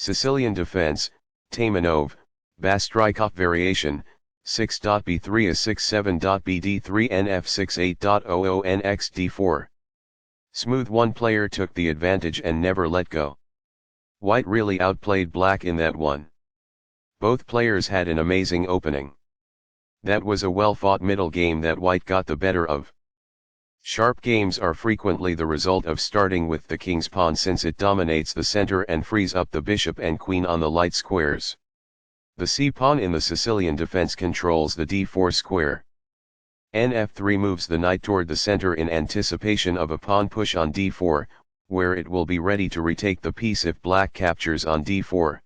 Sicilian defense, Taimanov, Bastrikov variation, 6.b3 a 67.bd3 nf68.00nx d4. Smooth. One player took the advantage and never let go. White really outplayed black in that one. Both players had an amazing opening. That was a well-fought middle game that white got the better of. Sharp games are frequently the result of starting with the king's pawn, since it dominates the center and frees up the bishop and queen on the light squares. The c-pawn in the Sicilian defense controls the d4 square. Nf3 moves the knight toward the center in anticipation of a pawn push on d4, where it will be ready to retake the piece if black captures on d4.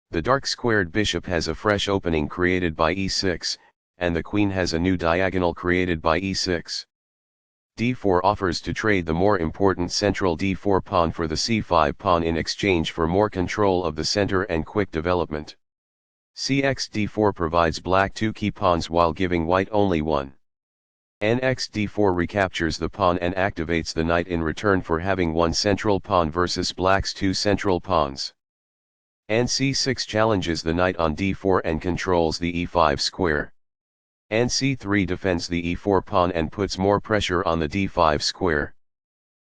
The dark squared bishop has a fresh opening created by e6, and the queen has a new diagonal created by e6. d4 offers to trade the more important central d4 pawn for the c5 pawn in exchange for more control of the center and quick development. Cx d4 provides black two key pawns while giving white only one. Nx d4 recaptures the pawn and activates the knight in return for having one central pawn versus black's two central pawns. Nc6 challenges the knight on d4 and controls the e5 square. Nc3 defends the e4 pawn and puts more pressure on the d5 square.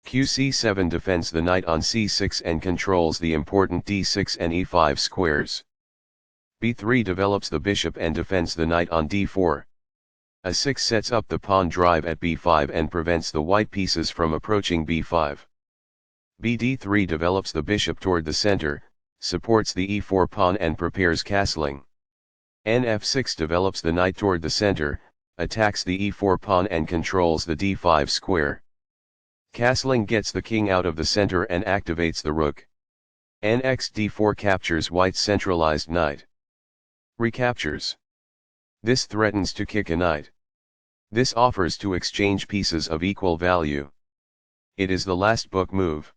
Qc7 defends the knight on c6 and controls the important d6 and e5 squares. b3 develops the bishop and defends the knight on d4. a6 sets up the pawn drive at b5 and prevents the white pieces from approaching b5. bd3 develops the bishop toward the center, supports the e4 pawn and prepares castling. Nf6 develops the knight toward the center, attacks the e4 pawn and controls the d5 square. Castling gets the king out of the center and activates the rook. Nx d4 captures white's centralized knight. Recaptures. This threatens to kick a knight. This offers to exchange pieces of equal value. It is the last book move.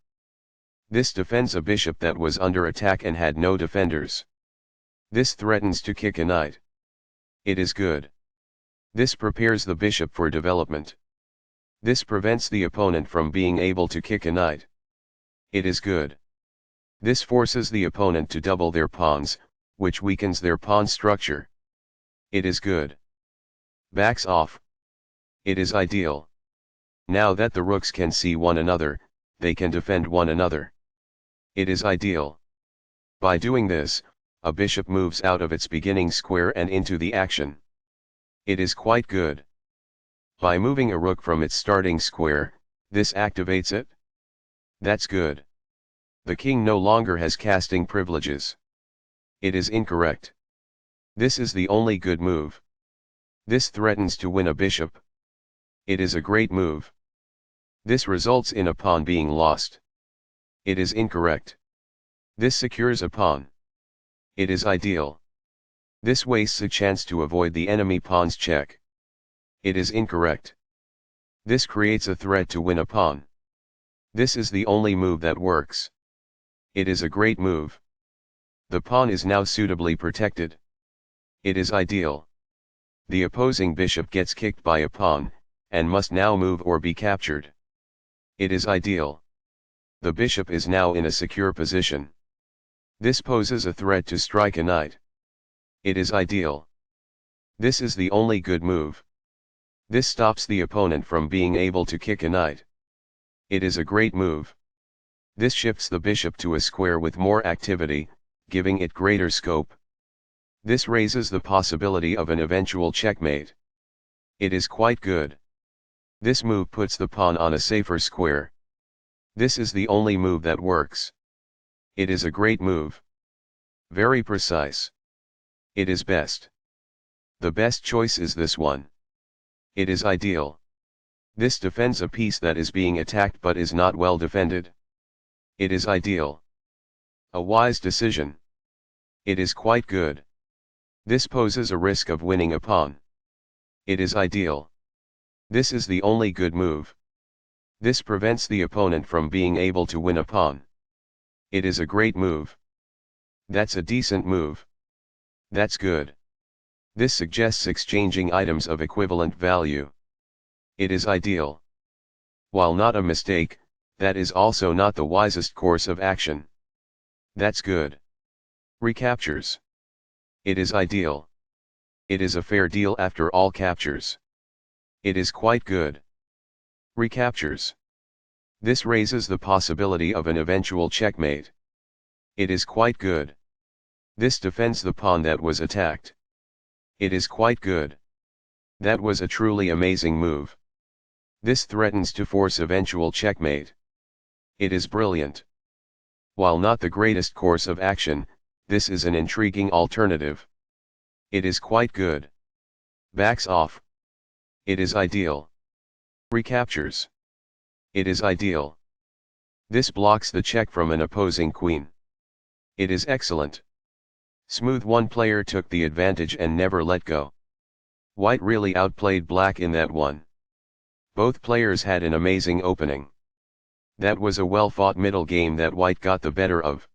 This defends a bishop that was under attack and had no defenders. This threatens to kick a knight. It is good. This prepares the bishop for development. This prevents the opponent from being able to kick a knight. It is good. This forces the opponent to double their pawns, which weakens their pawn structure. It is good. Backs off. It is ideal. Now that the rooks can see one another, they can defend one another. It is ideal. By doing this, a bishop moves out of its beginning square and into the action. It is quite good. By moving a rook from its starting square, this activates it. That's good. The king no longer has casting privileges. It is incorrect. This is the only good move. This threatens to win a bishop. It is a great move. This results in a pawn being lost. It is incorrect. This secures a pawn. It is ideal. This wastes a chance to avoid the enemy pawn's check. It is incorrect. This creates a threat to win a pawn. This is the only move that works. It is a great move. The pawn is now suitably protected. It is ideal. The opposing bishop gets kicked by a pawn, and must now move or be captured. It is ideal. The bishop is now in a secure position. This poses a threat to strike a knight. It is ideal. This is the only good move. This stops the opponent from being able to kick a knight. It is a great move. This shifts the bishop to a square with more activity, giving it greater scope. This raises the possibility of an eventual checkmate. It is quite good. This move puts the pawn on a safer square. This is the only move that works. It is a great move. Very precise. It is best. The best choice is this one. It is ideal. This defends a piece that is being attacked but is not well defended. It is ideal. A wise decision. It is quite good. This poses a risk of winning a pawn. It is ideal. This is the only good move. This prevents the opponent from being able to win a pawn. It is a great move. That's a decent move. That's good. This suggests exchanging items of equivalent value. It is ideal. While not a mistake, that is also not the wisest course of action. That's good. Recaptures. It is ideal. It is a fair deal after all captures. It is quite good. Recaptures. This raises the possibility of an eventual checkmate. It is quite good. This defends the pawn that was attacked. It is quite good. That was a truly amazing move. This threatens to force eventual checkmate. It is brilliant. While not the greatest course of action, this is an intriguing alternative. It is quite good. Backs off. It is ideal. Recaptures. It is ideal. This blocks the check from an opposing queen. It is excellent. Smooth. One player took the advantage and never let go. White really outplayed black in that one. Both players had an amazing opening. That was a well-fought middle game that white got the better of.